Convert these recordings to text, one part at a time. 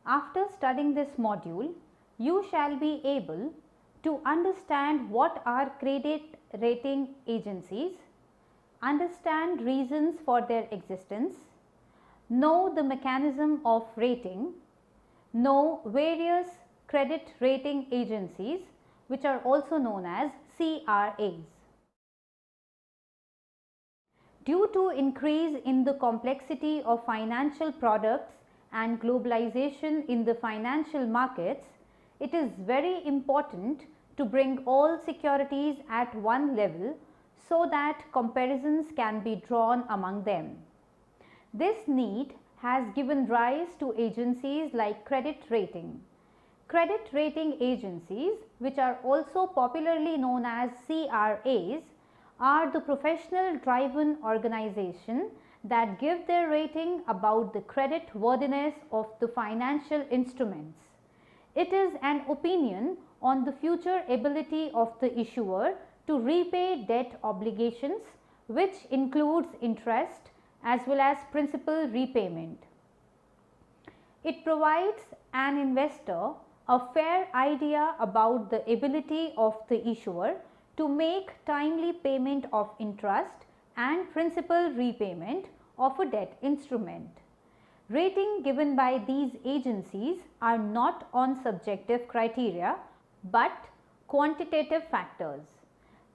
After studying this module, you shall be able to understand what are credit rating agencies, understand reasons for their existence, know the mechanism of rating, know various credit rating agencies which are also known as CRAs. Due to increase in the complexity of financial products and globalization in the financial markets, it is very important to bring all securities at one level so that comparisons can be drawn among them. This need has given rise to agencies like credit rating. Credit rating agencies, which are also popularly known as CRAs, are the professional driven organization that give their rating about the credit worthiness of the financial instruments. It is an opinion on the future ability of the issuer to repay debt obligations, which includes interest as well as principal repayment. It provides an investor a fair idea about the ability of the issuer to make timely payment of interest and principal repayment of a debt instrument. Rating given by these agencies are not on subjective criteria but quantitative factors.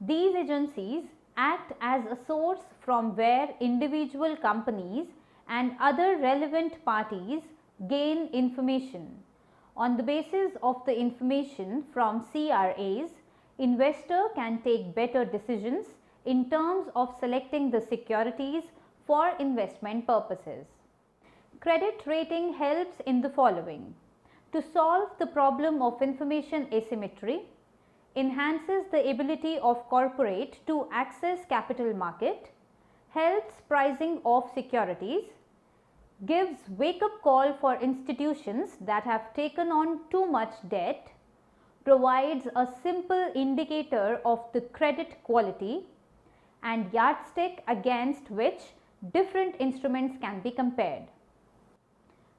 These agencies act as a source from where individual companies and other relevant parties gain information. On the basis of the information from CRAs, investor can take better decisions in terms of selecting the securities for investment purposes. Credit rating helps in the following: to solve the problem of information asymmetry, enhances the ability of corporate to access capital market, helps pricing of securities, gives wake-up call for institutions that have taken on too much debt, provides a simple indicator of the credit quality and yardstick against which different instruments can be compared.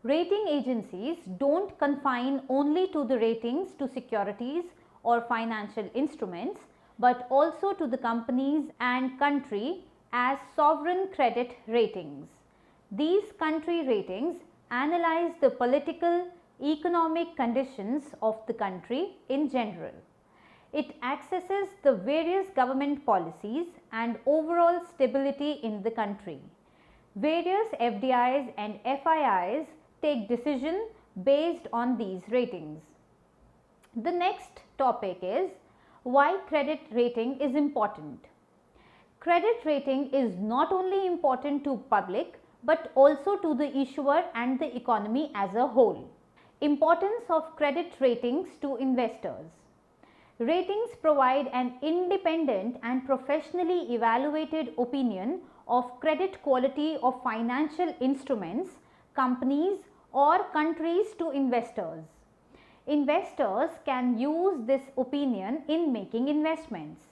Rating agencies don't confine only to the ratings to securities or financial instruments, but also to the companies and country as sovereign credit ratings. These country ratings analyze the political, economic conditions of the country in general. It accesses the various government policies and overall stability in the country. Various FDIs and FIIs take decision based on these ratings. The next topic is why credit rating is important. Credit rating is not only important to public but also to the issuer and the economy as a whole. Importance of credit ratings to investors. Ratings provide an independent and professionally evaluated opinion of credit quality of financial instruments, companies or countries to investors. Investors can use this opinion in making investments.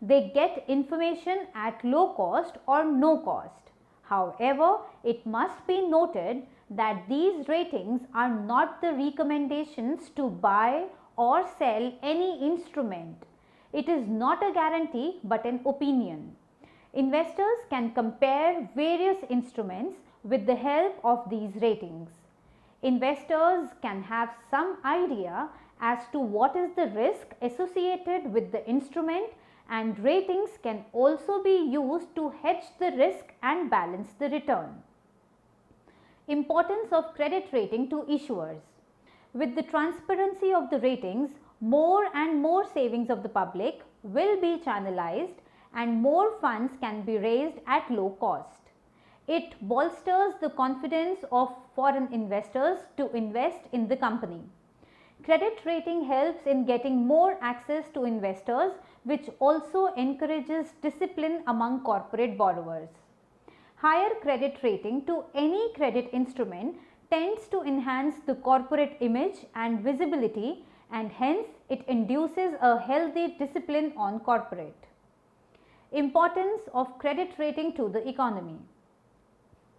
They get information at low cost or no cost. However, it must be noted that these ratings are not the recommendations to buy or sell any instrument. It is not a guarantee but an opinion. Investors can compare various instruments with the help of these ratings. Investors can have some idea as to what is the risk associated with the instrument, and ratings can also be used to hedge the risk and balance the return. Importance of credit rating to issuers. With the transparency of the ratings, more and more savings of the public will be channelized and more funds can be raised at low cost. It bolsters the confidence of foreign investors to invest in the company. Credit rating helps in getting more access to investors, which also encourages discipline among corporate borrowers. Higher credit rating to any credit instrument tends to enhance the corporate image and visibility, and hence it induces a healthy discipline on corporate. Importance of credit rating to the economy.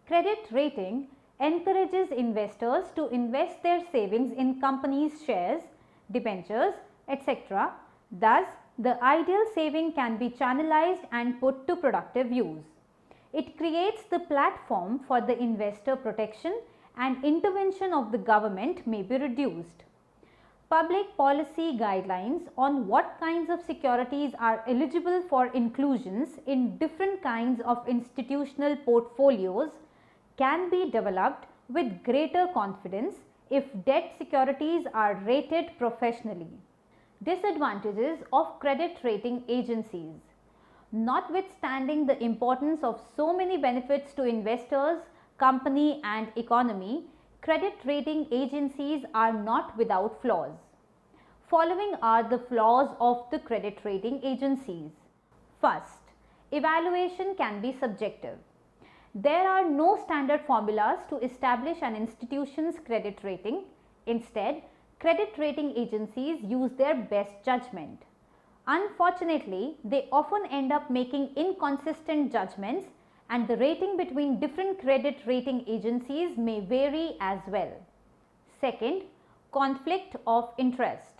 Credit rating encourages investors to invest their savings in companies' shares, debentures, etc. Thus, the ideal saving can be channelized and put to productive use. It creates the platform for the investor protection, and intervention of the government may be reduced. Public policy guidelines on what kinds of securities are eligible for inclusions in different kinds of institutional portfolios can be developed with greater confidence if debt securities are rated professionally. Disadvantages of credit rating agencies. Notwithstanding the importance of so many benefits to investors, company and economy, credit rating agencies are not without flaws. Following are the flaws of the credit rating agencies. First, evaluation can be subjective. There are no standard formulas to establish an institution's credit rating. Instead, credit rating agencies use their best judgment. Unfortunately, they often end up making inconsistent judgments, and the rating between different credit rating agencies may vary as well. Second, conflict of interest.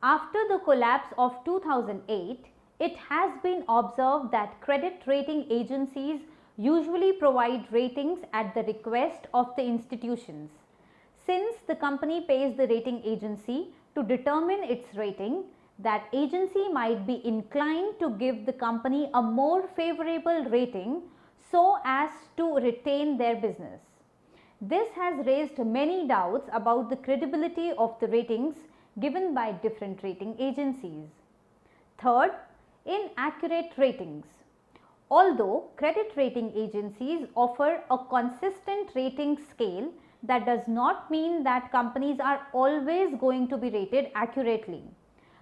After the collapse of 2008, it has been observed that credit rating agencies usually provide ratings at the request of the institutions. Since the company pays the rating agency to determine its rating, that agency might be inclined to give the company a more favorable rating so as to retain their business. This has raised many doubts about the credibility of the ratings given by different rating agencies. Third, inaccurate ratings. Although credit rating agencies offer a consistent rating scale, that does not mean that companies are always going to be rated accurately.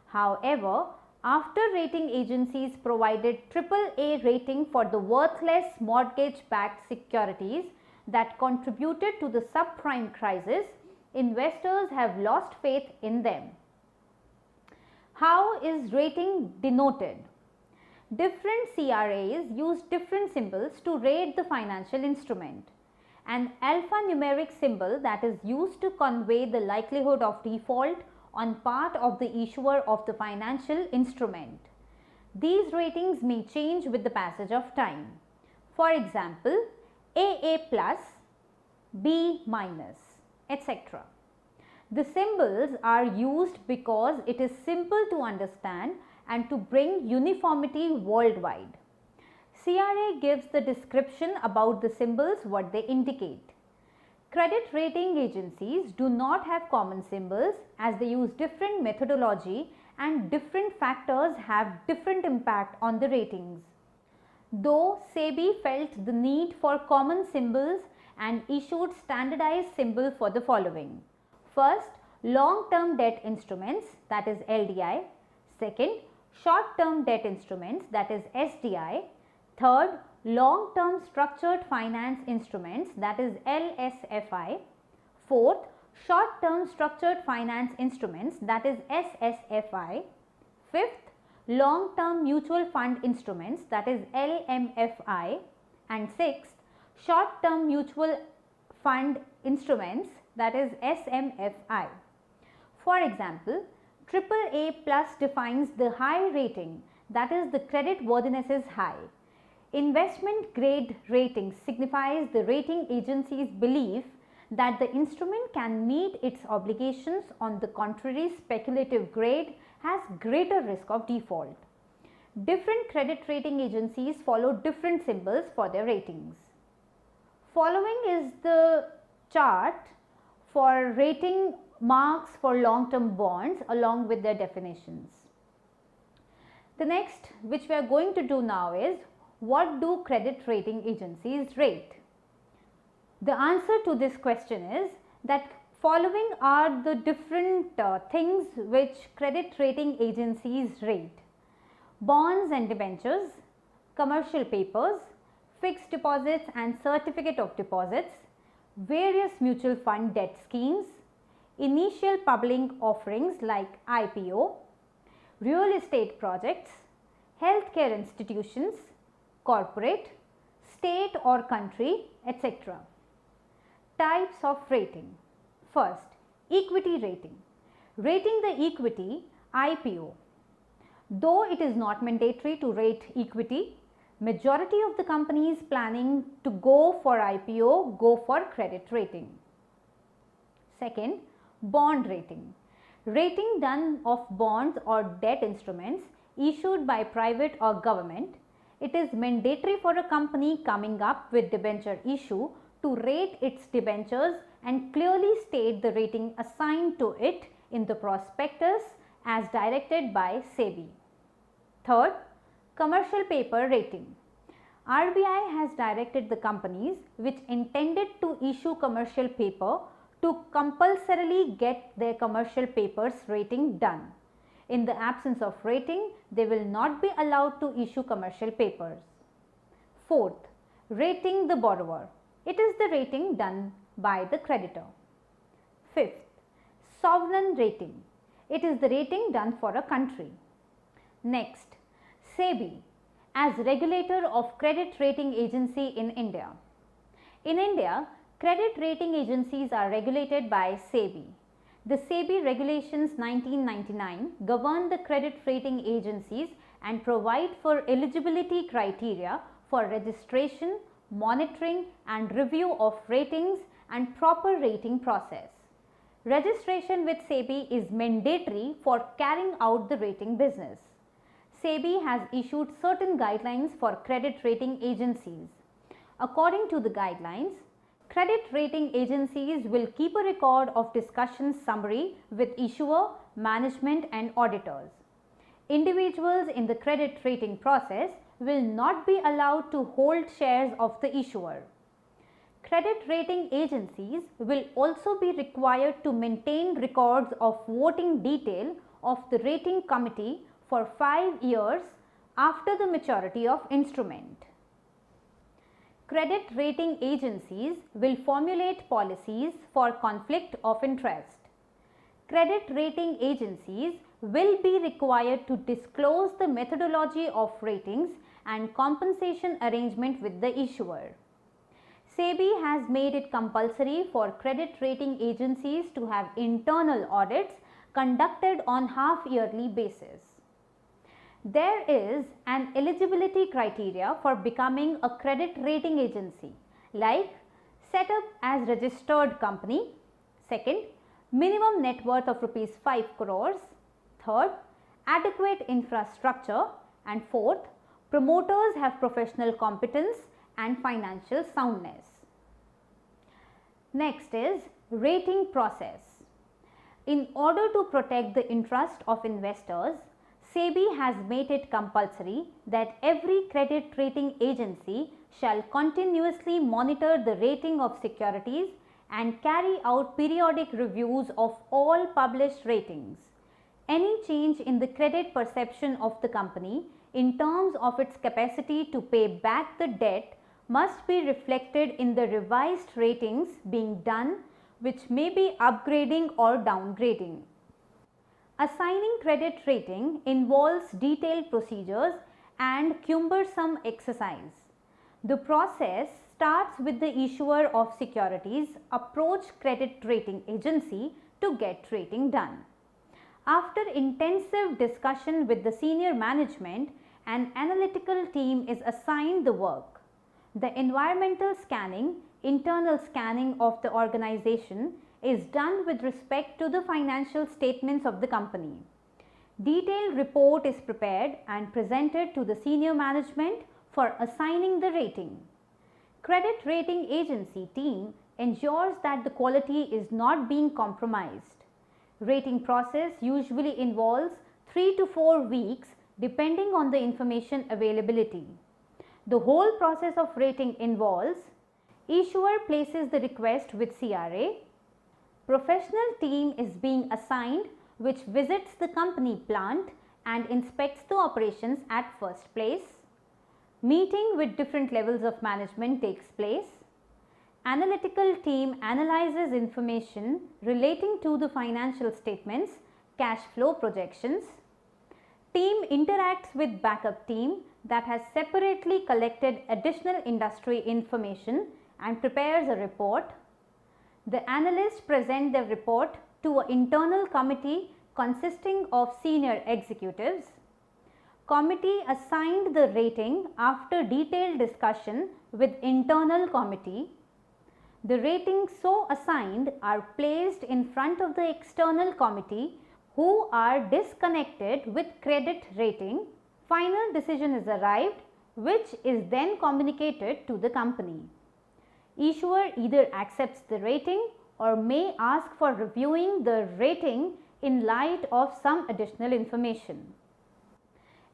However, after rating agencies provided AAA rating for the worthless mortgage-backed securities that contributed to the subprime crisis, investors have lost faith in them. How is rating denoted? Different CRAs use different symbols to rate the financial instrument. An alphanumeric symbol that is used to convey the likelihood of default on part of the issuer of the financial instrument. These ratings may change with the passage of time. For example, AA plus, B minus, etc. The symbols are used because it is simple to understand and to bring uniformity worldwide. CRA gives the description about the symbols what they indicate. Credit rating agencies do not have common symbols as they use different methodology and different factors have different impact on the ratings. Though SEBI felt the need for common symbols and issued standardized symbol for the following. First, long-term debt instruments, that is LDI. Second, short-term debt instruments, that is SDI. Third, long-term structured finance instruments, that is LSFI. Fourth, short-term structured finance instruments, that is SSFI. Fifth, long-term mutual fund instruments, that is LMFI. And sixth, short-term mutual fund instruments, that is SMFI. For example, AAA plus defines the high rating, that is the credit worthiness is high. Investment grade rating signifies the rating agency's belief that the instrument can meet its obligations. On the contrary, speculative grade has greater risk of default. Different credit rating agencies follow different symbols for their ratings. Following is the chart for rating marks for long-term bonds along with their definitions. The next which we are going to do now is, what do credit rating agencies rate? The answer to this question is that following are the different things which credit rating agencies rate: bonds and debentures, commercial papers, fixed deposits and certificate of deposits, various mutual fund debt schemes, initial public offerings like IPO, real estate projects, healthcare institutions, corporate, state or country, etc. Types of rating. First, equity rating. Rating the equity, IPO. Though it is not mandatory to rate equity, majority of the companies planning to go for IPO go for credit rating. Second, bond rating. Rating done of bonds or debt instruments issued by private or government. It is mandatory for a company coming up with debenture issue to rate its debentures and clearly state the rating assigned to it in the prospectus as directed by SEBI. Third, commercial paper rating. RBI has directed the companies which intended to issue commercial paper to compulsorily get their commercial papers rating done. In the absence of rating, they will not be allowed to issue commercial papers. Fourth, rating the borrower. It is the rating done by the creditor. Fifth, sovereign rating. It is the rating done for a country. Next, SEBI as regulator of credit rating agency in India. In India, credit rating agencies are regulated by SEBI. The SEBI Regulations 1999 govern the credit rating agencies and provide for eligibility criteria for registration, monitoring and review of ratings and proper rating process. Registration with SEBI is mandatory for carrying out the rating business. SEBI has issued certain guidelines for credit rating agencies. According to the guidelines, credit rating agencies will keep a record of discussion summary with issuer, management and auditors. Individuals in the credit rating process will not be allowed to hold shares of the issuer. Credit rating agencies will also be required to maintain records of voting detail of the rating committee for 5 years after the maturity of instrument. Credit rating agencies will formulate policies for conflict of interest. Credit rating agencies will be required to disclose the methodology of ratings and compensation arrangement with the issuer. SEBI has made it compulsory for credit rating agencies to have internal audits conducted on half-yearly basis. There is an eligibility criteria for becoming a credit rating agency, like set up as registered company. Second, minimum net worth of rupees 5 crores. Third, adequate infrastructure. And fourth, promoters have professional competence and financial soundness. Next is rating process. In order to protect the interest of investors, SEBI has made it compulsory that every credit rating agency shall continuously monitor the rating of securities and carry out periodic reviews of all published ratings. Any change in the credit perception of the company in terms of its capacity to pay back the debt must be reflected in the revised ratings being done, which may be upgrading or downgrading. Assigning credit rating involves detailed procedures and cumbersome exercise. The process starts with the issuer of securities approach credit rating agency to get rating done. After intensive discussion with the senior management, an analytical team is assigned the work. The environmental scanning, internal scanning of the organization is done with respect to the financial statements of the company. Detailed report is prepared and presented to the senior management for assigning the rating. Credit rating agency team ensures that the quality is not being compromised. Rating process usually involves 3 to 4 weeks depending on the information availability. The whole process of rating involves issuer places the request with CRA, professional team is being assigned which visits the company plant and inspects the operations at first place. Meeting with different levels of management takes place. Analytical team analyzes information relating to the financial statements, cash flow projections. Team interacts with backup team that has separately collected additional industry information and prepares a report. The analysts present their report to an internal committee consisting of senior executives. Committee assigned the rating after detailed discussion with internal committee. The ratings so assigned are placed in front of the external committee who are disconnected with credit rating. Final decision is arrived, which is then communicated to the company. Issuer either accepts the rating or may ask for reviewing the rating in light of some additional information.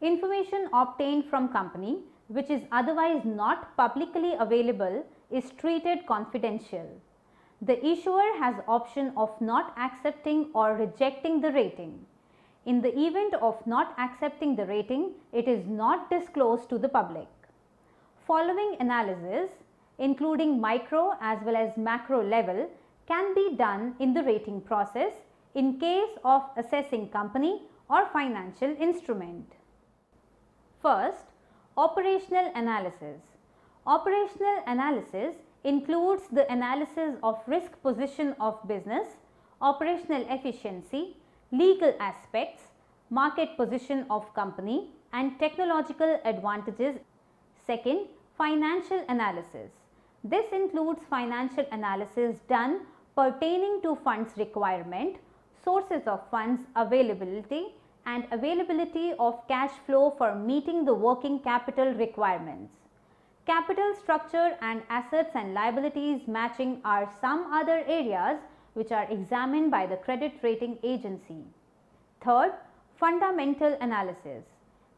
Information obtained from company which is otherwise not publicly available is treated confidential. The issuer has option of not accepting or rejecting the rating. In the event of not accepting the rating, it is not disclosed to the public. Following analysis, including micro as well as macro level, can be done in the rating process in case of assessing company or financial instrument. First, operational analysis. Operational analysis includes the analysis of risk position of business, operational efficiency, legal aspects, market position of company and technological advantages. Second, financial analysis. This includes financial analysis done pertaining to funds requirement, sources of funds availability and availability of cash flow for meeting the working capital requirements. Capital structure and assets and liabilities matching are some other areas which are examined by the credit rating agency. Third, fundamental analysis.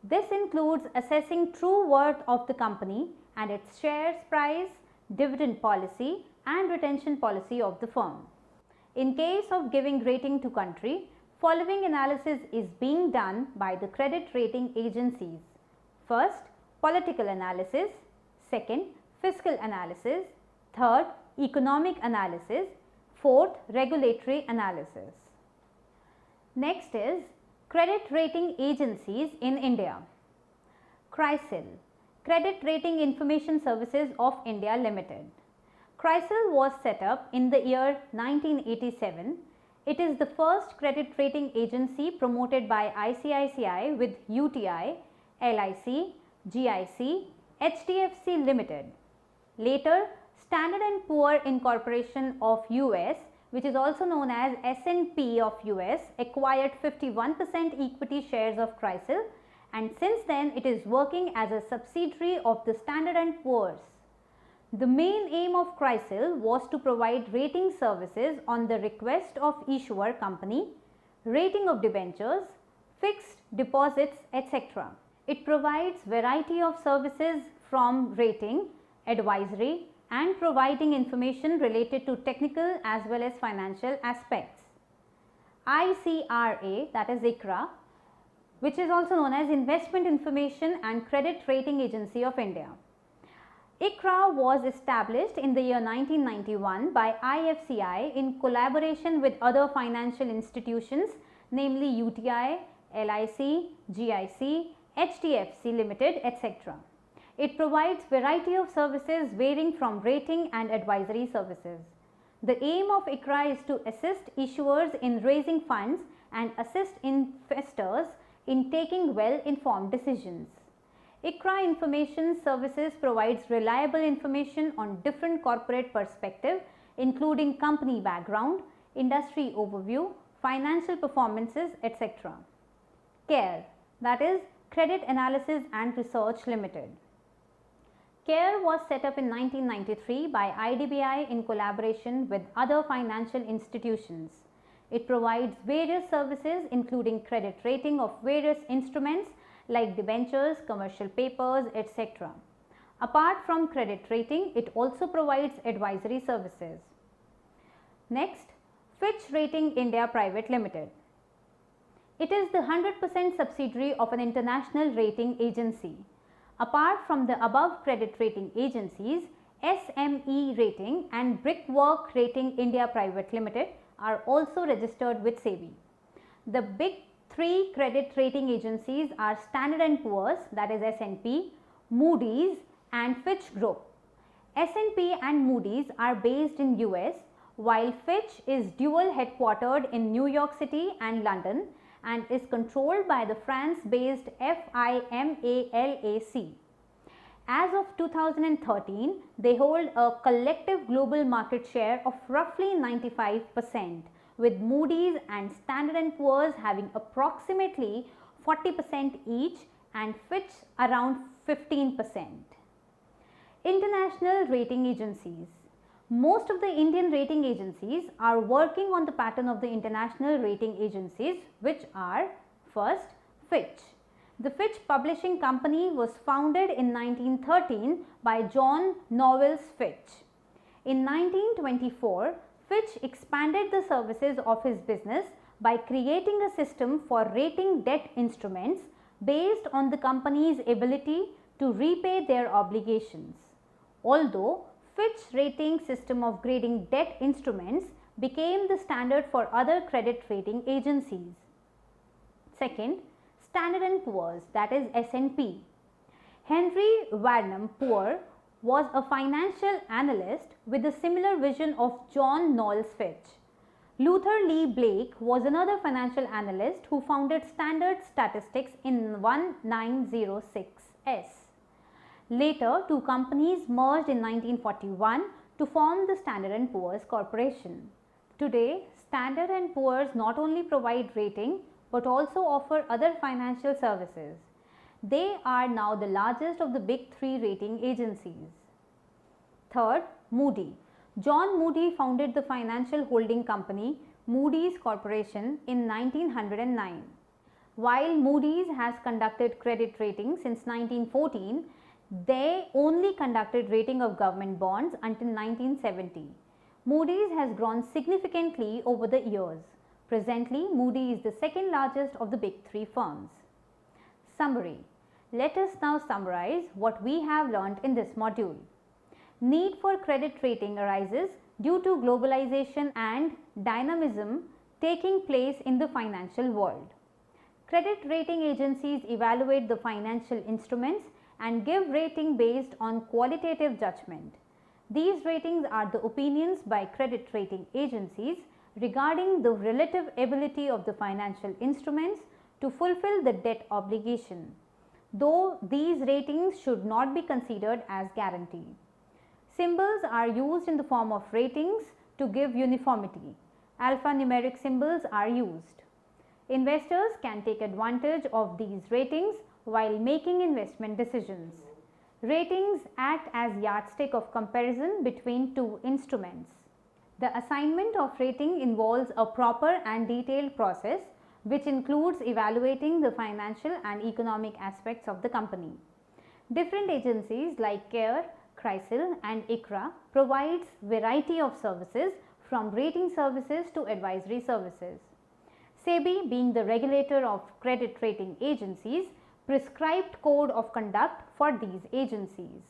This includes assessing true worth of the company and its shares price, dividend policy and retention policy of the firm. In case of giving rating to country, following analysis is being done by the credit rating agencies. First, political analysis. Second, fiscal analysis. Third, economic analysis. Fourth, regulatory analysis. Next is credit rating agencies in India. CRISIL, Credit Rating Information Services of India Limited. CRISIL was set up in the year 1987. It is the first credit rating agency promoted by ICICI with UTI, LIC, GIC, HDFC Limited. Later, Standard & Poor Incorporation of US, which is also known as S&P of US, acquired 51% equity shares of CRISIL, and since then it is working as a subsidiary of the Standard & Poor's. The main aim of CRISIL was to provide rating services on the request of issuer company, rating of debentures, fixed deposits, etc. It provides variety of services from rating, advisory and providing information related to technical as well as financial aspects. ICRA, that is ICRA, which is also known as Investment Information and Credit Rating Agency of India. ICRA was established in the year 1991 by IFCI in collaboration with other financial institutions, namely UTI, LIC, GIC, HDFC Limited, etc. It provides variety of services varying from rating and advisory services. The aim of ICRA is to assist issuers in raising funds and assist investors in taking well-informed decisions. ICRA Information Services provides reliable information on different corporate perspectives, including company background, industry overview, financial performances, etc. CARE, that is Credit Analysis and Research Limited. CARE was set up in 1993 by IDBI in collaboration with other financial institutions. It provides various services including credit rating of various instruments like debentures, commercial papers, etc. Apart from credit rating, it also provides advisory services. Next, Fitch Rating India Private Limited. It is the 100% subsidiary of an international rating agency. Apart from the above credit rating agencies, SME Rating and Brickwork Rating India Private Limited are also registered with SEBI. The big three credit rating agencies are Standard & Poor's, that is S&P, Moody's and Fitch Group. S&P and Moody's are based in US, while Fitch is dual headquartered in New York City and London and is controlled by the France-based FIMALAC. As of 2013, they hold a collective global market share of roughly 95%, with Moody's and Standard & Poor's having approximately 40% each and Fitch around 15%. International rating agencies. Most of the Indian rating agencies are working on the pattern of the international rating agencies, which are first, Fitch. The Fitch Publishing Company was founded in 1913 by John Knowles Fitch. In 1924, Fitch expanded the services of his business by creating a system for rating debt instruments based on the company's ability to repay their obligations. Although Fitch's rating system of grading debt instruments became the standard for other credit rating agencies. Second, Standard & Poor's, that is S&P. Henry Varnum Poor was a financial analyst with a similar vision of John Knowles Fitch. Luther Lee Blake was another financial analyst who founded Standard Statistics in 1906. Later, two companies merged in 1941 to form the Standard & Poor's Corporation. Today, Standard & Poor's not only provide rating but also offer other financial services. They are now the largest of the big three rating agencies. Third, Moody. John Moody founded the financial holding company Moody's Corporation in 1909. While Moody's has conducted credit rating since 1914, they only conducted rating of government bonds until 1970. Moody's has grown significantly over the years. Presently, Moody is the second largest of the big three firms. Summary. Let us now summarize what we have learnt in this module. Need for credit rating arises due to globalization and dynamism taking place in the financial world. Credit rating agencies evaluate the financial instruments and give rating based on qualitative judgment. These ratings are the opinions by credit rating agencies regarding the relative ability of the financial instruments to fulfill the debt obligation, though these ratings should not be considered as guarantee. Symbols are used in the form of ratings to give uniformity. Alphanumeric symbols are used. Investors can take advantage of these ratings while making investment decisions. Ratings act as yardstick of comparison between two instruments. The assignment of rating involves a proper and detailed process which includes evaluating the financial and economic aspects of the company. Different agencies like CARE, CRISIL and ICRA provides variety of services from rating services to advisory services. SEBI, being the regulator of credit rating agencies, prescribed code of conduct for these agencies.